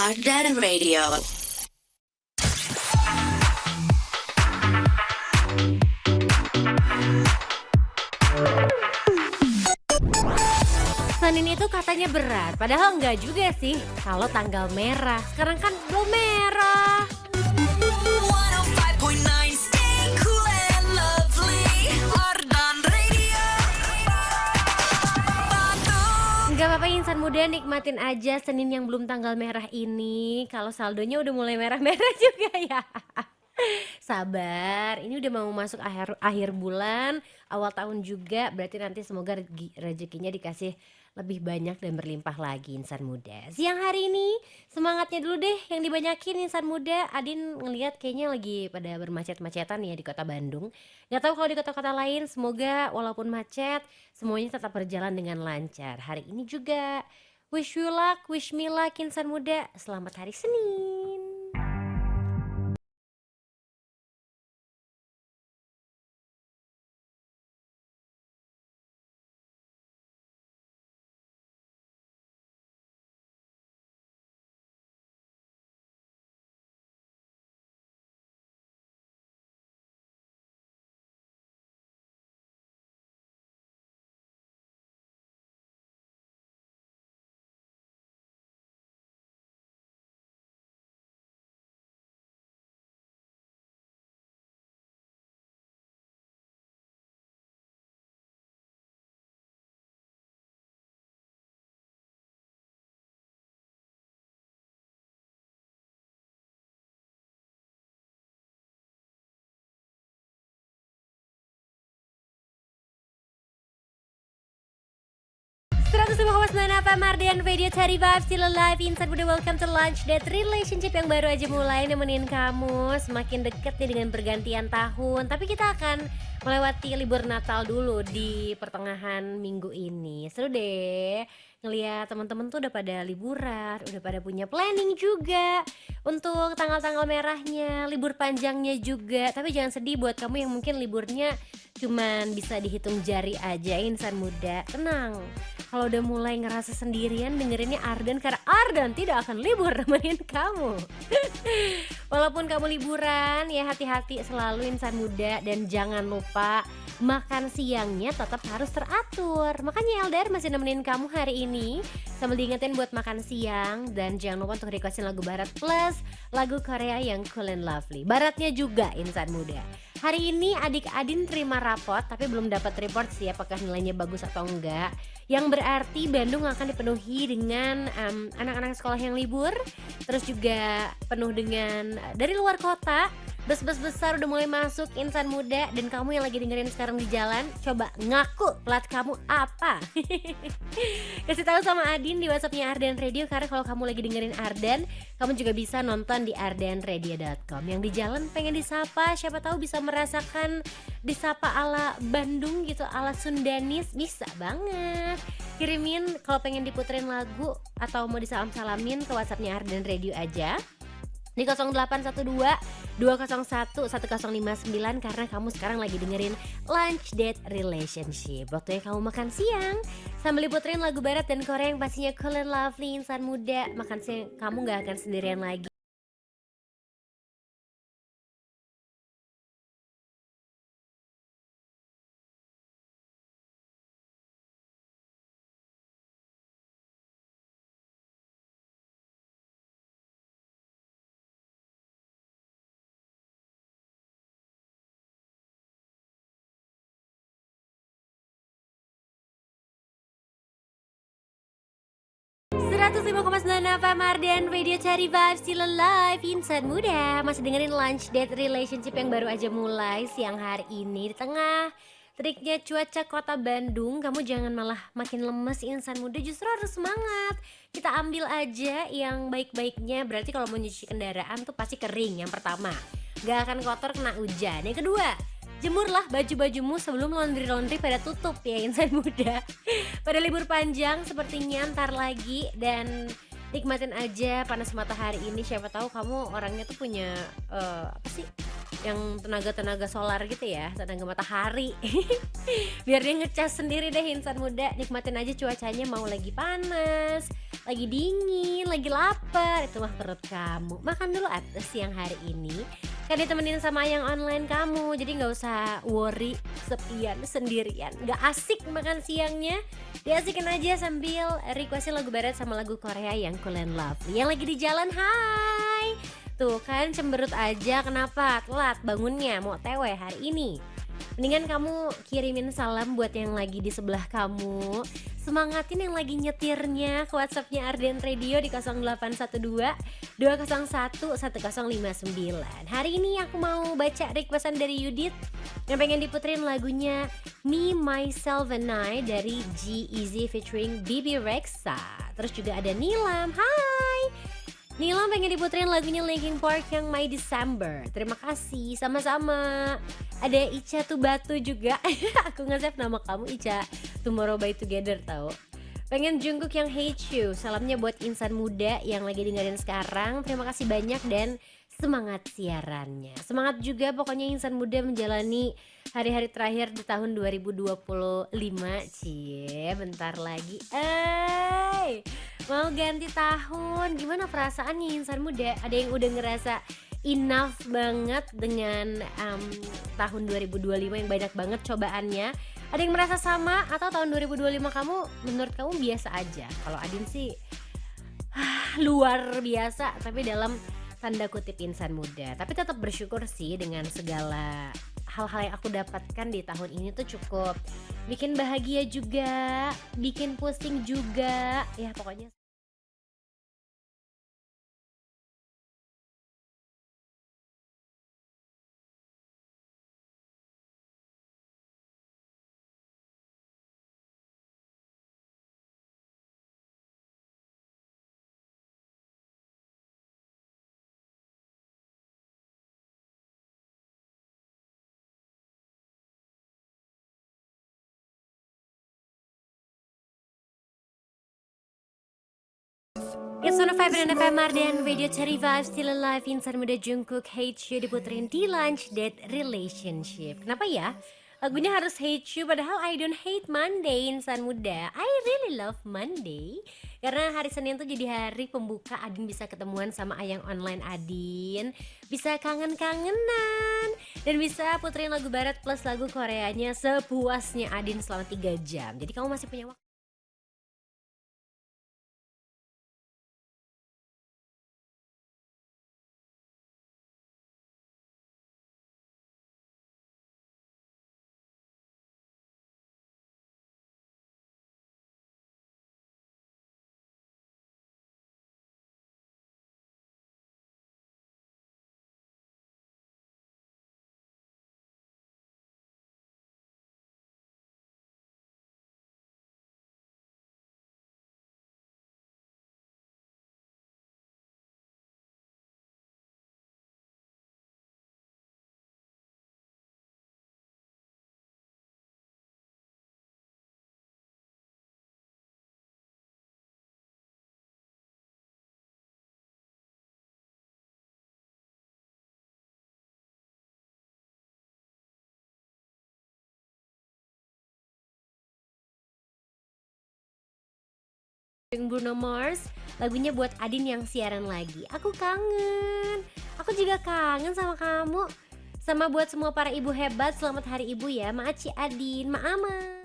Ardan Radio. Senin itu katanya berat, padahal enggak juga sih. Kalau tanggal merah, sekarang kan belum merah. 105.9 Stay cool and lovely. Ardan Radio. Enggak apa-apa insan muda, nikmatin aja Senin yang belum tanggal merah ini. Kalau saldonya udah mulai merah-merah juga ya. Sabar, ini udah mau masuk akhir bulan, awal tahun juga, berarti nanti semoga rezekinya dikasih lebih banyak dan berlimpah lagi insan muda. Siang hari ini semangatnya dulu deh yang dibanyakin insan muda. Adin ngelihat kayaknya lagi pada bermacet-macetan ya di kota Bandung. Gak tahu kalau di kota-kota lain, semoga walaupun macet semuanya tetap berjalan dengan lancar. Hari ini juga wish you luck, wish me luck insan muda. Selamat hari Senin. 105,9 FM Ardan Radio Cari Vibes Still Alive. Insan muda, welcome to Lunch Date Relationship yang baru aja mulai nemenin kamu semakin deket nih dengan pergantian tahun. Tapi kita akan melewati libur Natal dulu di pertengahan minggu ini. Seru deh ngeliat teman-teman tuh udah pada liburan, udah pada punya planning juga untuk tanggal-tanggal merahnya, libur panjangnya juga. Tapi jangan sedih buat kamu yang mungkin liburnya cuman bisa dihitung jari aja insan muda. Tenang, kalau udah mulai ngerasa sendirian dengerinnya Ardan, karena Ardan tidak akan libur nemenin kamu. Walaupun kamu liburan ya hati-hati selalu insan muda. Dan jangan lupa makan siangnya tetap harus teratur. Makanya LDR masih nemenin kamu hari ini sambil diingetin buat makan siang. Dan jangan lupa untuk requestin lagu barat plus lagu Korea yang cool and lovely. Baratnya juga insan muda. Hari ini adik Adin terima rapot tapi belum dapat report sih apakah nilainya bagus atau enggak. Yang berarti Bandung akan dipenuhi dengan anak-anak sekolah yang libur. Terus juga penuh dengan dari luar kota. Bus-bus besar udah mulai masuk insan muda. Dan kamu yang lagi dengerin sekarang di jalan, coba ngaku plat kamu apa. Kasih tahu sama Adin di WhatsAppnya Ardan Radio. Karena kalau kamu lagi dengerin Ardan, kamu juga bisa nonton di ardanradio.com. Yang di jalan pengen disapa, siapa tahu bisa merasakan disapa ala Bandung gitu, ala Sundanis, bisa banget. Kirimin kalau pengen diputerin lagu atau mau disalam-salamin ke WhatsAppnya Ardan Radio aja di 0812 201 1059 karena kamu sekarang lagi dengerin Lunch Date Relationship. Waktunya kamu makan siang sambil diputerin lagu barat dan Korea yang pastinya cool and lovely insan muda. Makan siang kamu gak akan sendirian lagi. Seratus 105,9 FM Ardan Radio Cari Vibes Still Alive. Insan muda masih dengerin Lunch Date Relationship yang baru aja mulai siang hari ini. Di tengah teriknya cuaca kota Bandung, kamu jangan malah makin lemes insan muda, justru harus semangat. Kita ambil aja yang baik-baiknya. Berarti kalau mau nyuci kendaraan tuh pasti kering yang pertama, gak akan kotor kena hujan. Yang kedua, jemurlah baju-bajumu sebelum laundry pada tutup ya insan muda. Pada libur panjang sepertinya ntar lagi. Dan nikmatin aja panas matahari ini. Siapa tahu kamu orangnya tuh punya apa sih, yang tenaga-tenaga solar gitu ya, tenaga matahari. Biar dia ngecas sendiri deh insan muda, nikmatin aja cuacanya mau lagi panas, lagi dingin, lagi lapar, itu mah perut kamu. Makan dulu atuh siang hari ini, kan ditemenin sama yang online kamu, jadi nggak usah worry kesepian sendirian, nggak asik makan siangnya, diasikin aja sambil requestin lagu barat sama lagu Korea yang Cool and Lovely. Yang lagi di jalan, hai! Tuh kan cemberut aja, kenapa? Telat bangunnya, mau TW hari ini. Mendingan kamu kirimin salam buat yang lagi di sebelah kamu. Semangatin yang lagi nyetirnya ke WhatsAppnya Arden Radio di 0812 201 1059. Hari ini aku mau baca requestan dari Yudit yang pengen diputerin lagunya Me, Myself and I dari G-Eazy featuring Bibi Rexa. Terus juga ada Nilam, hai! Nilam pengen diputerin lagunya Linkin Park yang My December. Terima kasih, sama-sama. Ada Ica Tubatu juga. Aku nge-save nama kamu Ica Tomorrow by Together tau. Pengen Jungkook yang Hate You. Salamnya buat insan muda yang lagi dengerin sekarang. Terima kasih banyak dan semangat siarannya. Semangat juga pokoknya insan muda menjalani hari-hari terakhir di tahun 2025. Cie, bentar lagi. Mau ganti tahun. Gimana perasaannya insan muda? Ada yang udah ngerasa enough banget dengan tahun 2025 yang banyak banget cobaannya? Ada yang merasa sama atau tahun 2025 kamu menurut kamu biasa aja? Kalau Adin sih luar biasa, tapi dalam tanda kutip insan muda. Tapi tetap bersyukur sih dengan segala hal-hal yang aku dapatkan di tahun ini tuh cukup bikin bahagia juga, bikin pusing juga. Ya pokoknya It's on a 5 and FM Mardian Radio Cherry Vibes Still Alive. Insan muda Jungkook Hate You diputerin di Lunch Date Relationship. Kenapa ya? Lagunya harus hate you padahal I don't hate Monday insan muda. I really love Monday. Karena hari Senin tuh jadi hari pembuka Adin bisa ketemuan sama Ayang online Adin. Bisa kangen-kangenan. Dan bisa puterin lagu barat plus lagu Koreanya sepuasnya Adin selama 3 jam. Jadi kamu masih punya waktu. Bruno Mars, lagunya buat Adin yang siaran lagi. Aku kangen. Aku juga kangen sama kamu. Sama buat semua para ibu hebat, selamat hari ibu ya. Maaci Adin, Maama.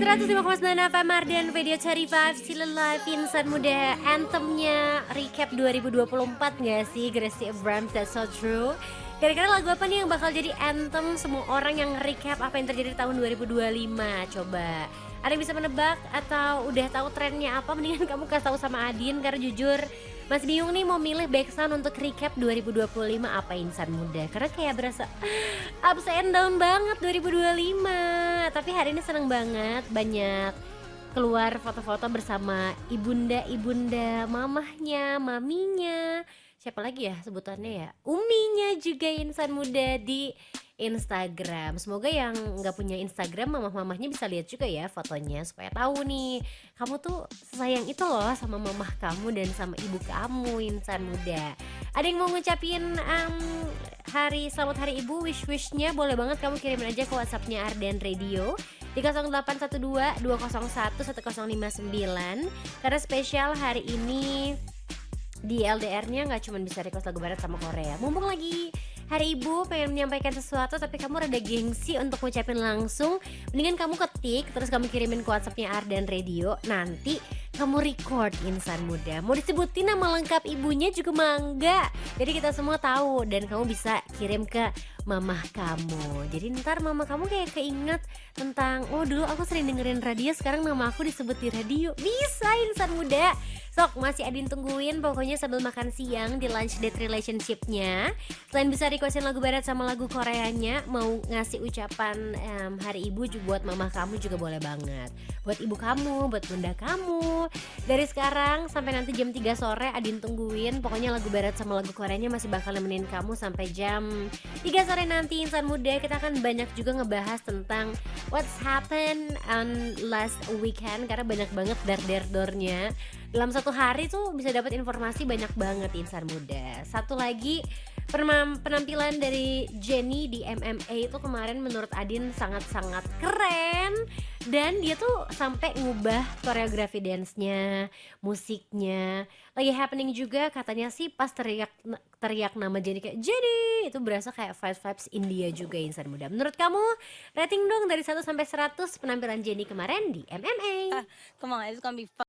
105,9 FM Mardian Radio Cari Vibes Still Alive Insan Muda. Anthemnya recap 2024 gak sih Gracie Abrams, That's So True. Kira-kira lagu apa nih yang bakal jadi anthem semua orang yang recap apa yang terjadi di tahun 2025? Coba ada yang bisa menebak atau udah tahu trennya apa? Mendingan kamu kasih tahu sama Adin, karena jujur masih bingung nih mau milih backsound untuk recap 2025 apa Insan Muda. Karena kayak berasa ups and down banget 2025. Tapi hari ini seneng banget, banyak keluar foto-foto bersama ibunda-ibunda, mamahnya, maminya, siapa lagi ya sebutannya ya, uminya juga Insan Muda di Instagram. Semoga yang nggak punya Instagram mamah-mamahnya bisa lihat juga ya fotonya supaya tahu nih kamu tuh sayang itu loh sama mamah kamu dan sama ibu kamu Insan Muda. Ada yang mau ngucapin selamat hari ibu, wish-wishnya boleh banget kamu kirimin aja ke WhatsAppnya Ardan Radio di 0812 201 1059 karena spesial hari ini di LDR-nya nggak cuma bisa request lagu barat sama Korea. Mumpung lagi hari ibu pengen menyampaikan sesuatu tapi kamu rada gengsi untuk ngucapin langsung, mendingan kamu ketik terus kamu kirimin ke WhatsAppnya Ardan Radio. Nanti kamu record Insan Muda, mau disebutin nama lengkap ibunya juga mangga, jadi kita semua tahu dan kamu bisa kirim ke mamah kamu. Jadi ntar mama kamu kayak keinget tentang, oh dulu aku sering dengerin radio, sekarang nama aku disebut di radio. Bisa Insan Muda. Sok masih Adin tungguin pokoknya sambil makan siang di lunch date relationship-nya. Selain bisa requestin lagu barat sama lagu Koreanya, mau ngasih ucapan hari ibu juga buat mamah kamu juga boleh banget. Buat ibu kamu, buat bunda kamu. Dari sekarang sampai nanti jam 3 sore Adin tungguin. Pokoknya lagu barat sama lagu Koreanya masih bakal nemenin kamu sampai jam 3 sore nanti Insan Muda. Kita akan banyak juga ngebahas tentang what's happened on last weekend, karena banyak banget dar-dar-dornya. Dalam satu hari tuh bisa dapat informasi banyak banget Insan Muda. Satu lagi penampilan dari Jennie di MMA itu kemarin menurut Adin sangat-sangat keren. Dan dia tuh sampai ngubah koreografi dance-nya, musiknya. Lagi happening juga katanya sih pas teriak nama Jennie kayak Jennie, itu berasa kayak vibes India juga Insan Muda. Menurut kamu rating dong dari 1 sampai 100 penampilan Jennie kemarin di MMA. Come on, it's gonna be fun.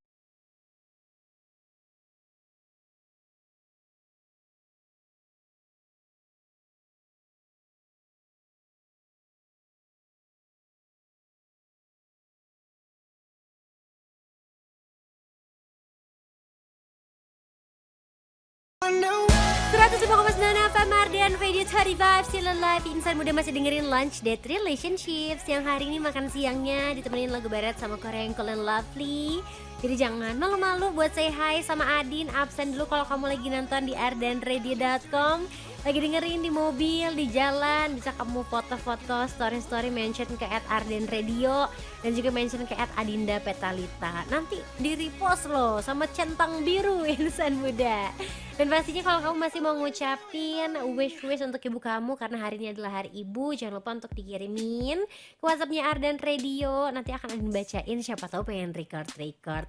I know 105,9 FM Mardian Radio Cari Vibes Still Alive. Insan Muda masih dengerin Lunch Date Relationships yang hari ini makan siangnya ditemenin lagu barat sama Korea yang Cool and Lovely. Jadi jangan malu-malu buat say hi sama Adin. Absen dulu kalau kamu lagi nonton di ardanradio.com, lagi dengerin di mobil, di jalan. Bisa kamu foto-foto, story-story, mention ke @ardanradio dan juga mention ke @adinda petalita. Nanti di repost loh sama centang biru Insan Muda. Dan pastinya kalau kamu masih mau ngucapin wish untuk ibu kamu karena hari ini adalah hari ibu, jangan lupa untuk dikirimin ke WhatsAppnya Ardan Radio. Nanti akan Adin bacain, siapa tahu pengen record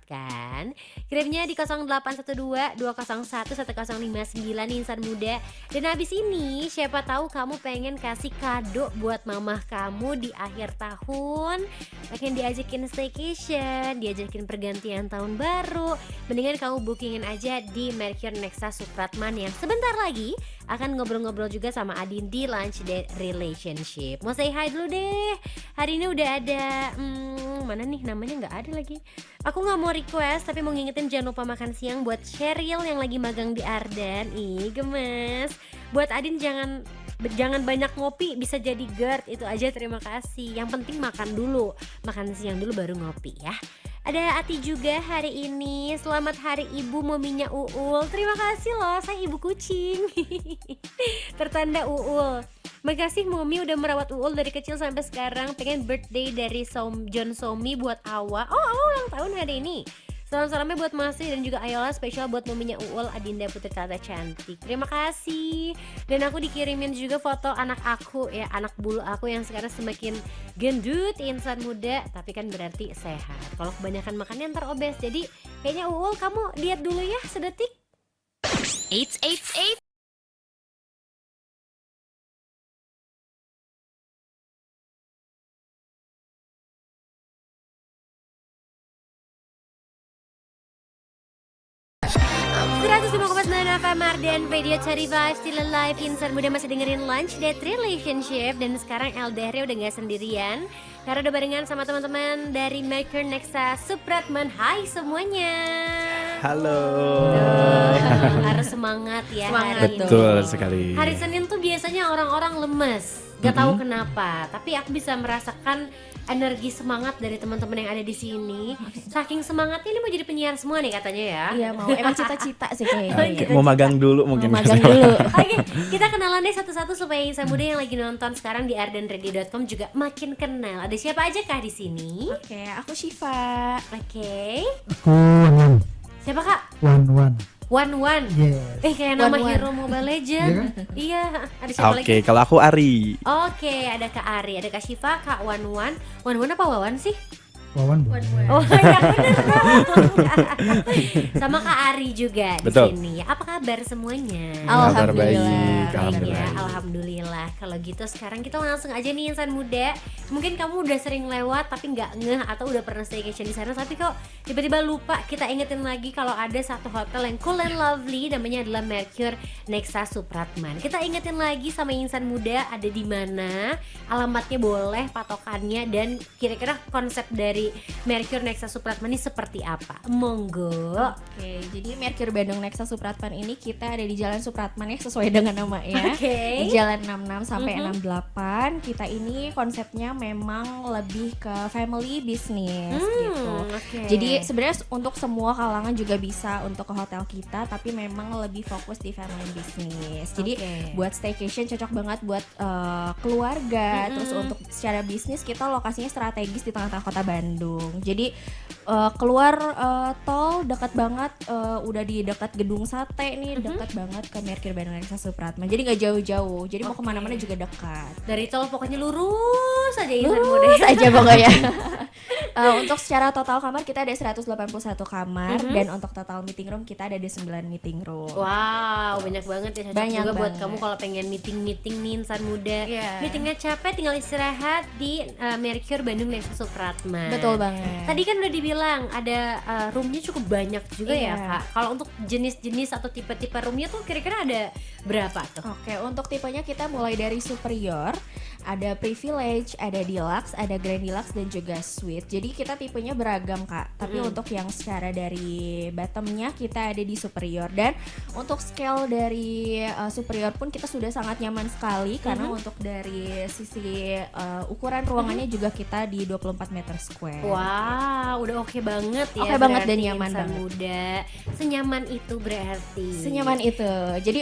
kan. Kirimnya di 0812 201 1059 Insan Muda. Dan habis ini siapa tahu kamu pengen kasih kado buat mamah kamu di akhir tahun, pengen diajakin staycation, diajakin pergantian tahun baru, mendingan kamu bookingin aja di Mercure Nexa Supratman yang sebentar lagi akan ngobrol-ngobrol juga sama Adin di Lunch Date Relationship. Mau say hi dulu deh. Hari ini udah ada mana nih namanya, nggak ada lagi. Aku nggak mau request tapi mau ngingetin jangan lupa makan siang buat Cheryl yang lagi magang di Ardan. Ih gemes. Buat Adin jangan banyak ngopi, bisa jadi GERD, itu aja. Terima kasih. Yang penting makan dulu, makan siang dulu baru ngopi ya. Ada Ati juga hari ini. Selamat hari ibu mominya Uul. Terima kasih loh, saya ibu kucing. Tertanda Uul. Makasih Momi udah merawat Uul dari kecil sampai sekarang. Pengen birthday dari John Somi buat Awa. Oh Awa ulang tahun hari ini. Salam-salamnya buat Masri dan juga Ayola, spesial buat mominya Uul, Adinda Putri Tata Cantik. Terima kasih. Dan aku dikirimin juga foto anak aku ya, anak bulu aku yang sekarang semakin gendut Insan Muda, tapi kan berarti sehat. Kalau kebanyakan makannya ntar obes. Jadi kayaknya Uul kamu diet dulu ya sedetik. 888 105,9 FM Mardian Radio Cari Vibes Still Alive. Insan muda masih dengerin Lunch Date Relationship. Dan sekarang LDR udah gak sendirian karena udah barengan sama teman-teman dari Mercury Nexa Supratman. Hai semuanya. Halo. Harus semangat ya. Semangat. Hari ini. Betul sekali. Hari Senin tuh biasanya orang-orang lemes, gak tahu kenapa. Tapi aku bisa merasakan energi semangat dari teman-teman yang ada di sini. Saking semangatnya ini mau jadi penyiar semua nih katanya ya. Iya mau, emang cita-cita sih kayaknya. Oke, mau magang dulu mungkin. Mau magang dulu. Oke, kita kenalan deh satu-satu supaya insan muda yang lagi nonton sekarang di ardenready.com juga makin kenal. Ada siapa aja kah di sini? Oke, aku Syifa. Oke. Aku Wan. Siapa Kak? Wan. Wan. Yes. Kayak nama Wan. hero Mobile Legend. Iya, ada siapa lagi? Oke, kalau aku Ari. Oke, ada Kak Ari, ada Kak Syifa, Kak Wan. Wan apa Wawan sih? Wawan boleh. Oh ya bener dong. Sama Kak Ari juga di Betul. sini. Apa kabar semuanya? Kabar baik, Alhamdulillah. kabar Baik ya, baik. alhamdulillah. Kalau gitu sekarang kita langsung aja nih insan muda. Mungkin kamu udah sering lewat tapi nggak ngeh atau udah pernah staycation di sana tapi kok tiba-tiba lupa. Kita ingetin lagi kalau ada satu hotel yang cool and lovely, namanya adalah Mercury Nexa Supratman. Kita ingetin lagi sama insan muda ada di mana, alamatnya boleh, patokannya dan kira-kira konsep dari Mercury Nexa Supratman ini seperti apa? Monggo. Oke, jadi Mercury Bandung Nexa Supratman ini kita ada di Jalan Supratman ya sesuai dengan namanya. Oke. Di Jalan 66 sampai 68. Kita ini konsepnya memang lebih ke family business gitu. Oke. Jadi sebenarnya untuk semua kalangan juga bisa untuk ke hotel kita, tapi memang lebih fokus di family business. Jadi Oke. buat staycation cocok banget buat keluarga. Terus untuk secara bisnis kita lokasinya strategis di tengah-tengah kota Bandung. Jadi keluar tol dekat banget, udah di dekat gedung sate nih, dekat banget ke Mercury Bandung Nexa Supratman. Jadi nggak jauh-jauh. Jadi mau Oke. kemana-mana juga dekat. Dari tol pokoknya lurus aja insan muda. Lurus aja pokoknya. Untuk secara total kamar kita ada 181 kamar dan untuk total meeting room kita ada 9 meeting room. Wow, banyak banget ya, cocok Banyak juga buat banget. kamu kalau pengen meeting nih insan muda. Iya. Meetingnya capek tinggal istirahat di Mercury Bandung Nexa Supratman. Betul banget. Tadi kan udah dibilang ada roomnya cukup banyak juga ya Iya. Kak. Kalau untuk jenis-jenis atau tipe-tipe roomnya tuh kira-kira ada berapa tuh? Oke, untuk tipenya kita mulai dari superior, ada privilege, ada deluxe, ada grand deluxe dan juga suite. Jadi kita tipenya beragam Kak. Tapi untuk yang secara dari bottomnya kita ada di superior dan untuk scale dari superior pun kita sudah sangat nyaman sekali karena untuk dari sisi ukuran ruangannya juga kita di 24 meter square. Wow, udah oke banget ya. Oke banget dan berarti nyaman insan banget. muda. Senyaman itu berarti. Senyaman itu. Jadi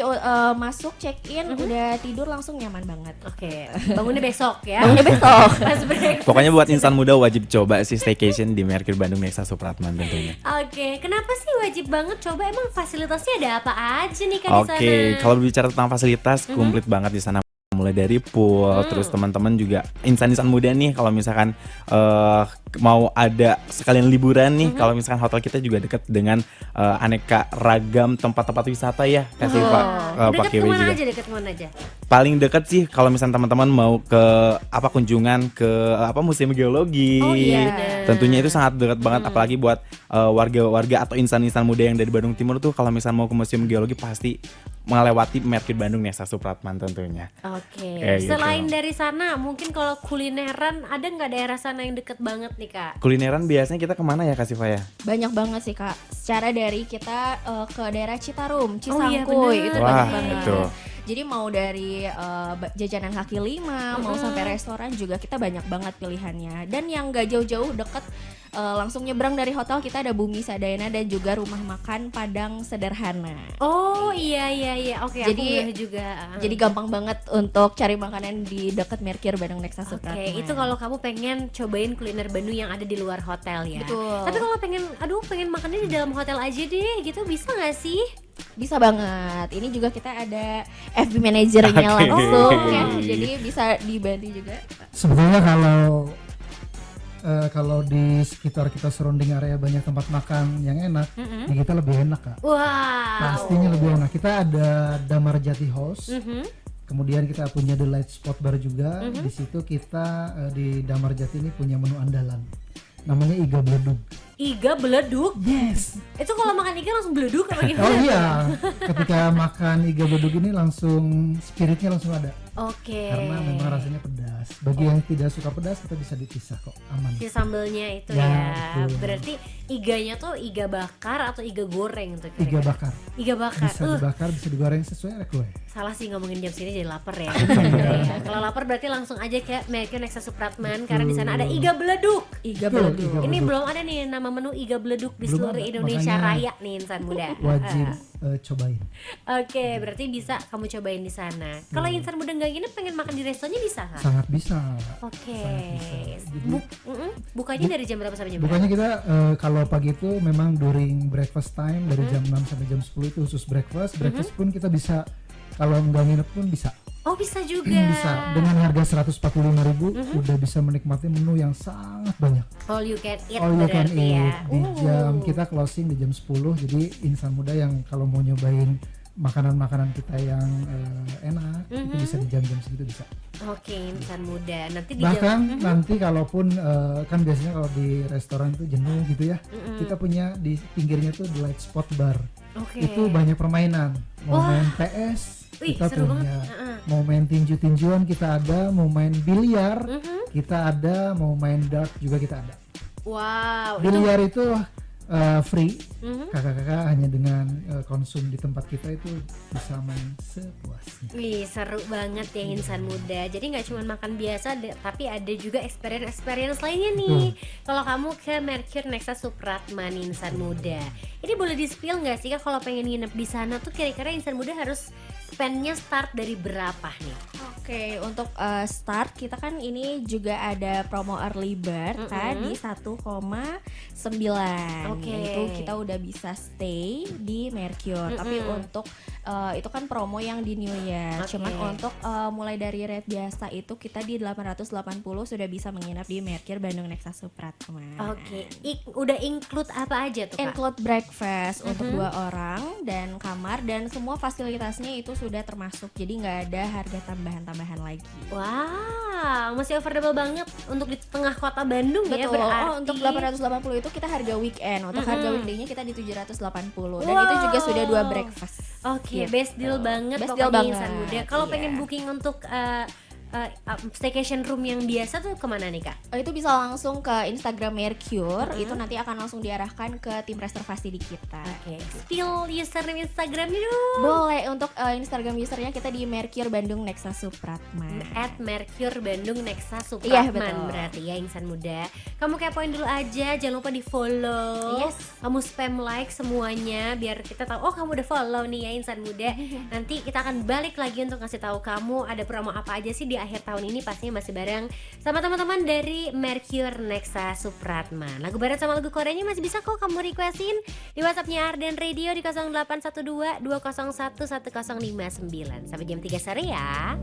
masuk check in udah tidur langsung nyaman banget. Oke, bangunnya besok ya. Bangunnya besok. Pas break. Pokoknya buat insan muda wajib coba sih staycation di Mercury Bandung Nexa Supratman tentunya. Oke, kenapa sih wajib banget coba? Emang fasilitasnya ada apa aja nih Kak di sana? Oke, kalau berbicara tentang fasilitas komplit banget di sana. Mulai dari pool, terus teman-teman juga insan-insan muda nih kalau misalkan mau ada sekalian liburan nih, kalau misalkan hotel kita juga dekat dengan aneka ragam tempat-tempat wisata ya, kasih Pak Dekat pakai kemana juga. aja, dekat kemana aja? Paling dekat sih kalau misalkan teman-teman mau ke kunjungan ke museum geologi. Oh iya, bener. Tentunya itu sangat dekat banget apalagi buat warga-warga atau insan-insan muda yang dari Bandung Timur tuh kalau misalkan mau ke museum geologi pasti melewati Mercury Bandung Nexa Supratman tentunya. Oke, Kayak gitu. selain dari sana mungkin kalau kulineran ada nggak daerah sana yang deket banget nih Kak? Kulineran biasanya kita kemana ya Kak Siva ya? Banyak banget sih Kak. Secara dari kita ke daerah Citarum, Oh iya, Cisangkuy bener. itu Wah, banyak banget. itu. Jadi mau dari jajanan kaki lima, mau sampai restoran juga kita banyak banget pilihannya. Dan yang nggak jauh-jauh deket langsung nyebrang dari hotel kita ada Bumi Sadayana dan juga rumah makan Padang Sederhana. Oh iya, oke. Jadi- aku ngeh juga. Jadi gampang banget untuk cari makanan di dekat Mercury Bandung Nexa Oke, Supratman. itu kalau kamu pengen cobain kuliner Bandung yang ada di luar hotel ya. Betul. Tapi kalau pengen makannya di dalam hotel aja deh, gitu bisa nggak sih? Bisa banget. Ini juga kita ada FB manajernya Oke. langsung ya. Jadi bisa dibantu juga. Sebetulnya kalau di sekitar kita surrounding area banyak tempat makan yang enak, ya kita lebih enak Kak. Wow. Pastinya lebih enak. Kita ada Damar Jati House. Mhm. Kemudian kita punya The Light Spot Bar juga. Di situ kita di Damar Jati ini punya menu andalan. namanya iga beledug. Iga beleduk. Yes. Itu kalau makan iga langsung beleduk apa gimana? Oh iya, ketika makan iga beledug ini langsung spiritnya langsung ada. Oke. Karena memang rasanya pedas. Bagi yang tidak suka pedas kita bisa dipisah kok, aman. Si sambelnya itu Ya, ya. betul. Berarti iganya tuh iga bakar atau iga goreng tuh Iga kira-kira? bakar. Iga bakar. Bisa dibakar, bisa digoreng sesuai request. Salah sih ngomongin jam sini jadi lapar ya. Iya. Ya, kalau lapar berarti langsung aja ke Mercure Nexa Supratman karena di sana ada iga beleduk. Iga Betul, beledug. iga Ini beledug. belum ada nih nama menu iga beleduk di Belum seluruh ada, Indonesia makanya Raya nih insan muda. Wajib cobain. Oke, berarti bisa kamu cobain di sana. Kalau insan muda nggak gini pengen makan di restonya bisa kan? Sangat bisa. Oke. Sangat bisa. Jadi Bukanya dari jam berapa sampai jam berapa? bukannya kita kalau pagi itu memang during breakfast time dari jam 6 sampai jam 10 itu khusus breakfast. Breakfast pun kita bisa, kalau nggak nginep pun bisa. Oh bisa juga. Bisa dengan harga 145.000 udah bisa menikmati menu yang sangat banyak. All you can eat All you can berarti ya. eat di jam kita closing di jam 10. Jadi insan muda yang kalau mau nyobain makanan-makanan kita yang enak itu bisa di jam-jam segitu bisa. Oke, insan muda. Nanti di Bahkan nanti kalaupun kan biasanya kalau di restoran itu jenuh gitu ya, kita punya di pinggirnya tuh the light spot bar. Oke. Itu banyak permainan. Mau main PS Wih, kita seru punya, banget. mau main tinju-tinjuan kita ada, mau main biliar kita ada, mau main dart juga kita ada. Wow, itu Biliar itu free, kakak-kakak hanya dengan konsum di tempat kita itu bisa main sepuasnya. wih seru banget ya insan muda. Jadi nggak cuma makan biasa, tapi ada juga experience lainnya nih. Kalau kamu ke Mercure Nexa Supratman insan muda, ini boleh di-spill nggak sih Kak kalau pengen nginep di sana tuh kira-kira insan muda harus spendnya start dari berapa nih? Oke, untuk start kita kan ini juga ada promo early bird kan di 1,9. Oke. Itu kita udah bisa stay di Mercure. Tapi untuk itu kan promo yang di New Year. Oke. Cuman untuk mulai dari rate biasa itu kita di 880 sudah bisa menginap di Mercure Bandung Nexa Supratman. Oke, udah include apa aja tuh Kak? Include breakfast untuk 2 orang dan kamar dan semua fasilitasnya itu sudah termasuk. Jadi nggak ada harga tambahan lagi. Wow, masih affordable banget untuk di tengah kota Bandung ya Betul. berarti. Oh, untuk 880 itu kita harga weekend. Untuk harga weekday-nya kita di 780 dan itu juga sudah 2 breakfast. Oke, Gitu. best deal banget Best pokoknya deal banget, insan muda. Kalau iya. pengen booking untuk staycation room yang biasa tuh kemana nih Kak? Itu bisa langsung ke Instagram Mercure. Itu nanti akan langsung diarahkan ke tim reservasi di kita. Oke, spill username Instagramnya dong. Boleh, untuk Instagram usernya kita di Mercure Bandung Nexa Supratman. At Mercure Bandung Nexa Iya, Supratman betul. berarti ya insan muda. Kamu kepoin dulu aja, jangan lupa di follow. Yes. Kamu spam like semuanya biar kita tahu oh kamu udah follow nih ya insan muda. Nanti kita akan balik lagi untuk ngasih tahu kamu ada promo apa aja sih di akhir tahun ini, pastinya masih bareng sama teman-teman dari Mercure Nexa Supratman. Lagu barat sama lagu Koreanya masih bisa kok kamu requestin di WhatsAppnya Arden Radio di 0812 201 1059. Sampai jam 3 sore ya.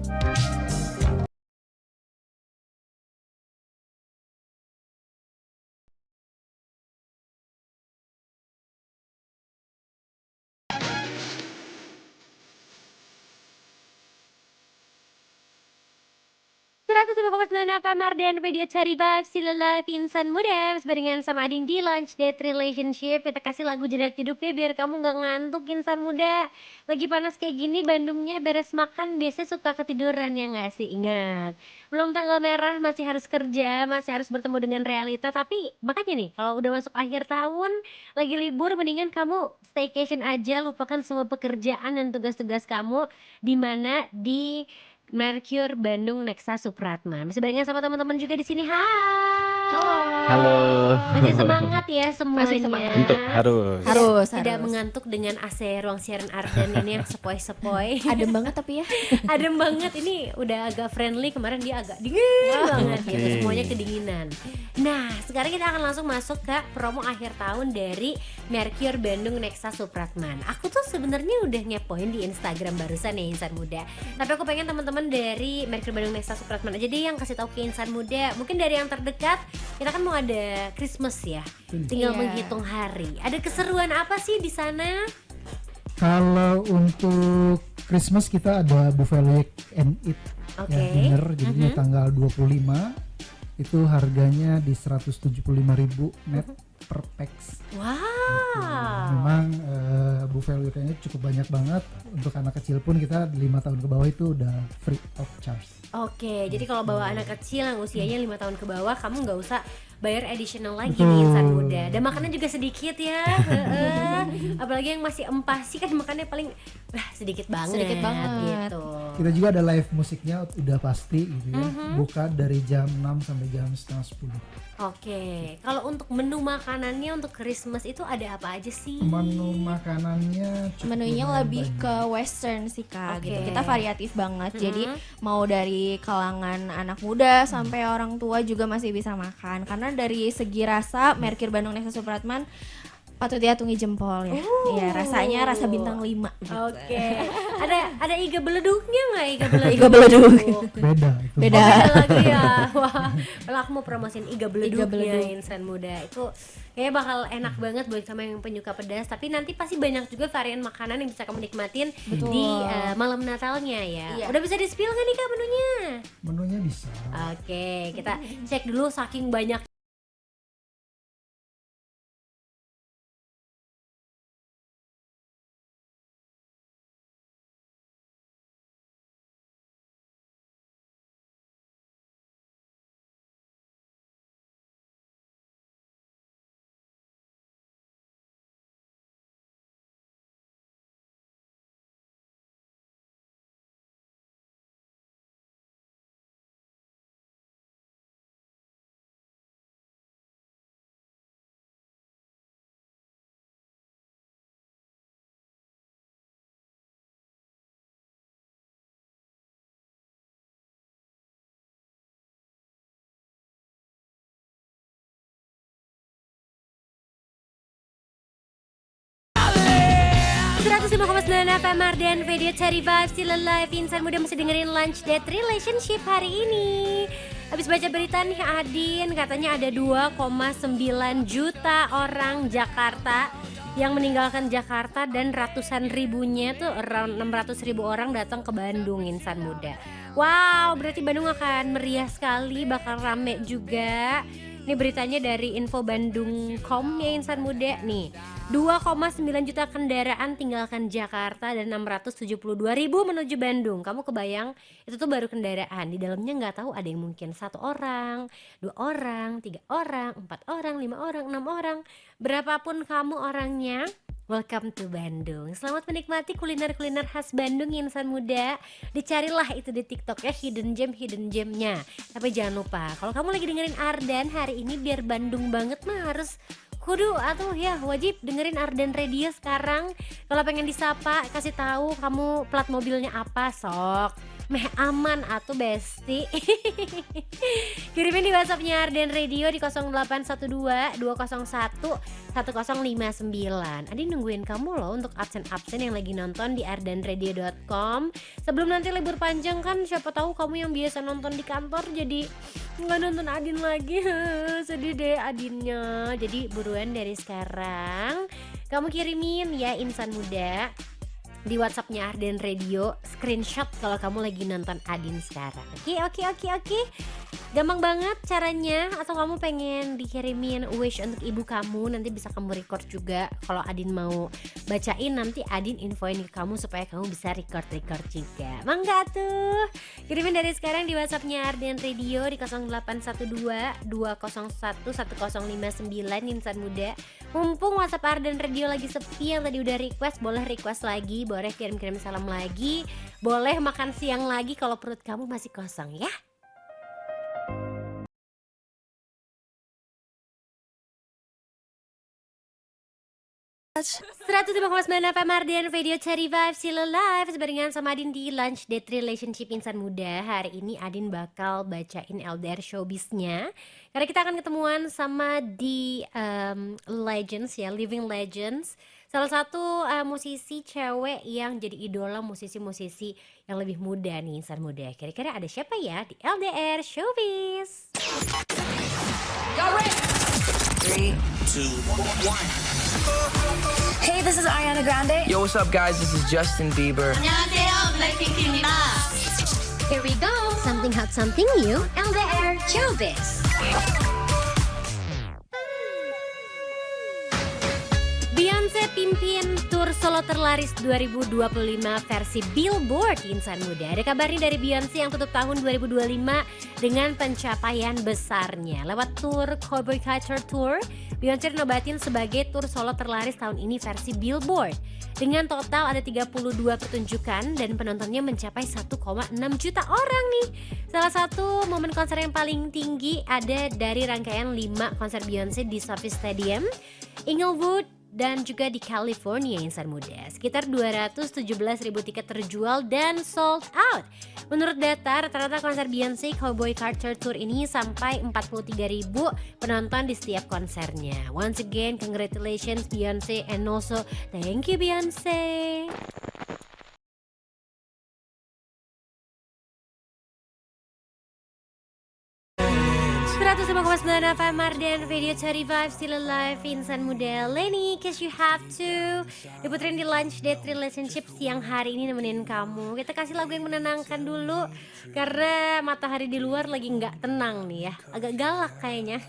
Apa Mardian video cari vibes Still Alive insan muda barengan sama Ading di Launch Date Relationship. Kita kasih lagu jenak jeduknya biar kamu gak ngantuk insan muda. Lagi panas kayak gini Bandungnya, beres makan biasanya suka ketiduran ya gak sih? Ingat, belum tanggal merah masih harus kerja, masih harus bertemu dengan realita. Tapi makanya nih kalau udah masuk akhir tahun lagi libur, mendingan kamu staycation aja, lupakan semua pekerjaan dan tugas-tugas kamu di mana di Mercure Bandung Nexa Supratman. Masih barengan sama teman-teman juga di sini. Hai. Halo. Masih semangat ya semuanya. Masih semangat. Untuk harus. Tidak mengantuk dengan AC ruang siaran Arden ini yang sepoi-sepoi. Adem banget tapi ya. Adem banget, ini udah agak friendly, kemarin dia agak dingin banget gitu, Oke. semuanya kedinginan. Nah, sekarang kita akan langsung masuk ke promo akhir tahun dari Mercure Bandung Nexa Supratman. Aku tuh sebenarnya udah ngepoin di Instagram barusan ya insan muda. Tapi aku pengen teman-teman dari Mercure Bandung Nexa Supratman aja deh yang kasih tahu ke insan muda. Mungkin dari yang terdekat, kita kan mau ada Christmas ya. Tinggal Iya. menghitung hari. Ada keseruan apa sih di sana? Kalau untuk Christmas kita ada buffet Wake and Eat Oke. ya, dinner, jadi di tanggal 25 itu harganya di 175.000 net per pax. Wow. Memang buffet all you can eat cukup banyak banget. Untuk anak kecil pun kita 5 tahun ke bawah itu udah free of charge. Oke, jadi kalau bawa anak kecil yang usianya 5 tahun ke bawah, kamu nggak usah bayar additional lagi Betul. nih insan muda. Dan makannya juga sedikit ya. Apalagi yang masih empasi kan makannya paling sedikit banget. Sedikit banget. Gitu. Kita juga ada live musiknya udah pasti gitu ya. Buka dari jam 6 sampai jam setengah 10. Oke, kalau untuk menu makanannya untuk Christmas itu ada apa aja sih? Menu makanannya cukup Menunya lumayan lebih banyak. ke western sih Kak Oke. gitu. Kita variatif banget. Jadi mau dari kalangan anak muda sampai orang tua juga masih bisa makan. Karena dari segi rasa Merkir Bandung Nexus Supratman patut diatungi jempol ya. Iya, rasanya rasa bintang 5 gitu. Oke, ada iga beleduknya nggak iga beleduk? Iga beleduk. Beda itu. Beda. Beda lagi ya. Wah, kalau aku mau promosiin iga beleduknya beleduk. insan muda itu kayaknya bakal enak banget buat sama yang penyuka pedas. Tapi nanti pasti banyak juga varian makanan yang bisa kamu nikmatin di malam Natalnya ya. Iya. Udah bisa di spill nggak nih kak menunya? Menunya bisa. Oke, kita cek dulu saking banyak. FM Mardian Video Cari Vibes Still Alive. Insan muda masih dengerin Lunch Date Relationship hari ini. Habis baca berita nih Adin, katanya ada 2,9 juta orang Jakarta yang meninggalkan Jakarta dan ratusan ribunya tuh around 600.000 orang datang ke Bandung insan muda. Wow, berarti Bandung akan meriah sekali, bakal rame juga. Ini beritanya dari infobandung.com ya insan muda nih. 2,9 juta kendaraan tinggalkan Jakarta dan 672.000 menuju Bandung. Kamu kebayang itu tuh baru kendaraan. Di dalamnya nggak tahu ada yang mungkin 1 orang, 2 orang, 3 orang, 4 orang, 5 orang, 6 orang. Berapapun kamu orangnya, welcome to Bandung. Selamat menikmati kuliner-kuliner khas Bandung insan muda. Dicarilah itu di TikTok ya, hidden gemnya. Tapi jangan lupa, kalau kamu lagi dengerin Ardan hari ini biar Bandung banget mah harus kudu atau ya wajib dengerin Ardan Radio sekarang. Kalau pengen disapa, kasih tahu kamu plat mobilnya apa sok. Meh aman atuh besti. Kirimin di WhatsAppnya Ardan Radio di 0812 201 1059. Adi nungguin kamu loh untuk absen-absen yang lagi nonton di ardanradio.com. Sebelum nanti libur panjang kan, siapa tahu kamu yang biasa nonton di kantor jadi nggak nonton Adin lagi. Sedih deh Adinnya. Jadi buruan dari sekarang kamu kirimin ya insan muda di WhatsAppnya Ardan Radio screenshot kalau kamu lagi nonton Adin sekarang. Oke. Gampang banget caranya. Atau kamu pengen dikirimin wish untuk ibu kamu, nanti bisa kamu record juga. Kalau Adin mau bacain, nanti Adin infoin ke kamu supaya kamu bisa record juga. Mangga tuh. Kirimin dari sekarang di WhatsAppnya Ardan Radio di 0812 201 1059 insan muda. Mumpung WhatsApp Ardan Radio lagi sepi, yang tadi udah request boleh request lagi, boleh kirim-kirim salam lagi, boleh makan siang lagi kalau perut kamu masih kosong ya. 105,9 FM Mardian Video Cari Vibes Still Alive. Sebarengan sama Adin di Lunch Date Relationship Insan Muda. Hari ini Adin bakal bacain LDR Showbiz-nya, karena kita akan ketemuan sama di Legends ya, Living Legends. Salah satu musisi cewek yang jadi idola musisi-musisi yang lebih muda nih insan muda. Kira-kira ada siapa ya di LDR Showbiz? 3, 2, 1. Hey, this is Ariana Grande. Yo, what's up, guys? This is Justin Bieber. 안녕하세요, 블랙핑크입니다. Here we go. Sama something hot, something new. LDR Showbiz. Beyonce pimpin tur solo terlaris 2025 versi Billboard insan muda. Ada kabarnya dari Beyonce yang tutup tahun 2025 dengan pencapaian besarnya. Lewat tur Cowboy Culture Tour, Beyonce dinobatin sebagai tur solo terlaris tahun ini versi Billboard. Dengan total ada 32 pertunjukan dan penontonnya mencapai 1,6 juta orang nih. Salah satu momen konser yang paling tinggi ada dari rangkaian 5 konser Beyonce di SoFi Stadium, Inglewood, dan juga di California insan muda. Sekitar 217.000 tiket terjual dan sold out. Menurut data, rata-rata konser Beyonce Cowboy Culture Tour ini sampai 43.000 penonton di setiap konsernya. Once again, congratulations Beyonce and also thank you Beyonce. FM Mardian Radio 35 still alive insan muda Lenny cause you have to diputerin di Lunch Date Relationship siang hari ini nemenin kamu. Kita kasih lagu yang menenangkan dulu karena matahari di luar lagi nggak tenang nih ya, agak galak kayaknya.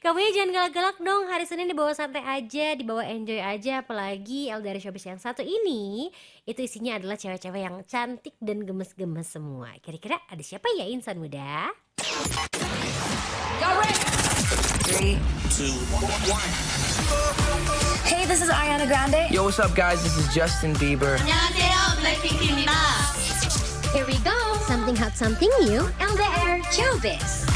Kamu ya jangan galak-galak dong, hari Senin dibawa santai aja, dibawa enjoy aja. Apalagi LDR Showbiz yang satu ini itu isinya adalah cewek-cewek yang cantik dan gemes-gemes semua. Kira-kira ada siapa ya insan muda? 3, 2, 1. Hey, this is Ariana Grande. Yo, what's up, guys? This is Justin Bieber. 안녕하세요, 블랙핑크입니다. Here we go, something hot, something new. LDR Showbiz.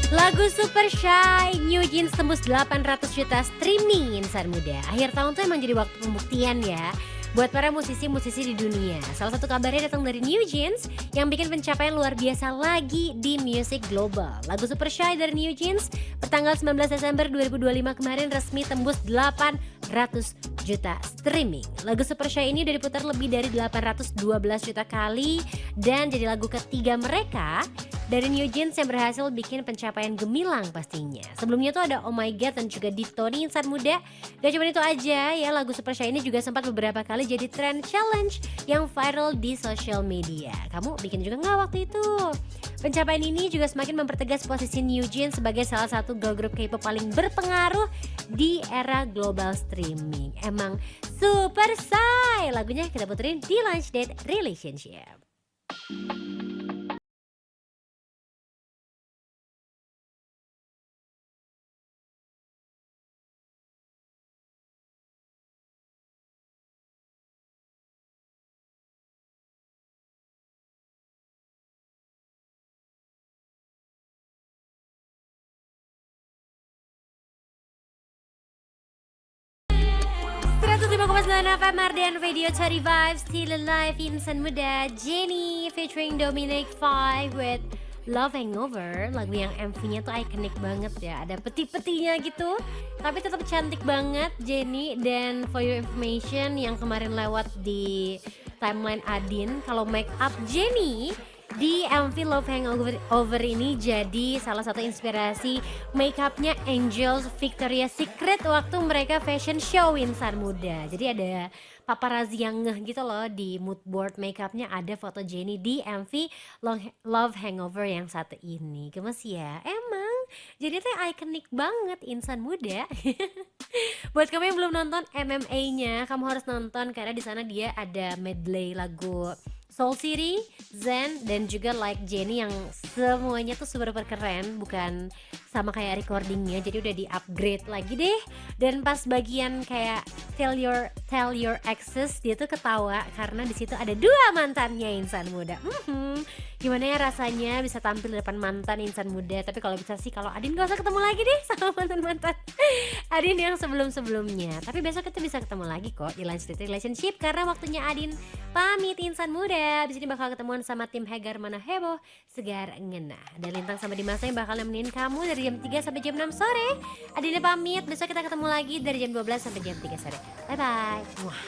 Lagu Super Shy, New Jeans tembus 800 juta streaming insan muda. Akhir tahun tuh emang jadi waktu pembuktian ya buat para musisi-musisi di dunia. Salah satu kabarnya datang dari New Jeans yang bikin pencapaian luar biasa lagi di musik global. Lagu Super Shy dari New Jeans pertanggal 19 Desember 2025 kemarin resmi tembus 800 juta streaming. Lagu Super Shy ini udah diputar lebih dari 812 juta kali dan jadi lagu ketiga mereka dari New Jeans yang berhasil bikin pencapaian gemilang pastinya. Sebelumnya tuh ada Oh My God dan juga Ditto nih insan muda. Gak cuma itu aja ya, lagu Super Shy ini juga sempat beberapa kali jadi trend challenge yang viral di social media. Kamu bikin juga nggak waktu itu? Pencapaian ini juga semakin mempertegas posisi New Jeans sebagai salah satu girl group K-pop paling berpengaruh di era global streaming. Emang super shy. Lagunya kita puterin di Lunch Date Relationship. 105,9 FM Mardian Radio 35 still alive insan muda. Jennie featuring Dominic Fike with Love Hangover. Lagu yang MV-nya tuh ikonik banget ya, ada peti-petinya gitu tapi tetap cantik banget Jennie. Dan for your information yang kemarin lewat di timeline Adin, kalau make up Jennie di MV Love Hangover ini jadi salah satu inspirasi makeupnya Angels Victoria's Secret waktu mereka fashion show insan muda. Jadi ada paparazzi yang ngeh gitu loh di mood board makeupnya, ada foto Jennie di MV Love Hangover yang satu ini. Gemes ya, emang jadi tuh ikonik banget insan muda. Buat kamu yang belum nonton MMA-nya, kamu harus nonton karena di sana dia ada medley lagu Soul City, Zen, dan juga Like Jennie yang semuanya tuh super keren, bukan sama kayak recordingnya, jadi udah di upgrade lagi deh. Dan pas bagian kayak tell your exes, dia tuh ketawa karena di situ ada 2 mantannya insan muda. Gimana ya rasanya bisa tampil di depan mantan insan muda? Tapi kalau bisa sih kalau Adin gak usah ketemu lagi deh sama mantan Adin yang sebelumnya. Tapi besok kita bisa ketemu lagi kok di Lunch Date Relationship karena waktunya Adin pamit insan muda. Abis ini bakal ketemuan sama tim Hegar Mana Heboh Segar Ngena. Ada Lintang sama Dimasa yang bakal nemenin kamu dari jam 3 sampai jam 6 sore. Adinnya pamit, besok kita ketemu lagi dari jam 12 sampai jam 3 sore. Bye bye. Wah.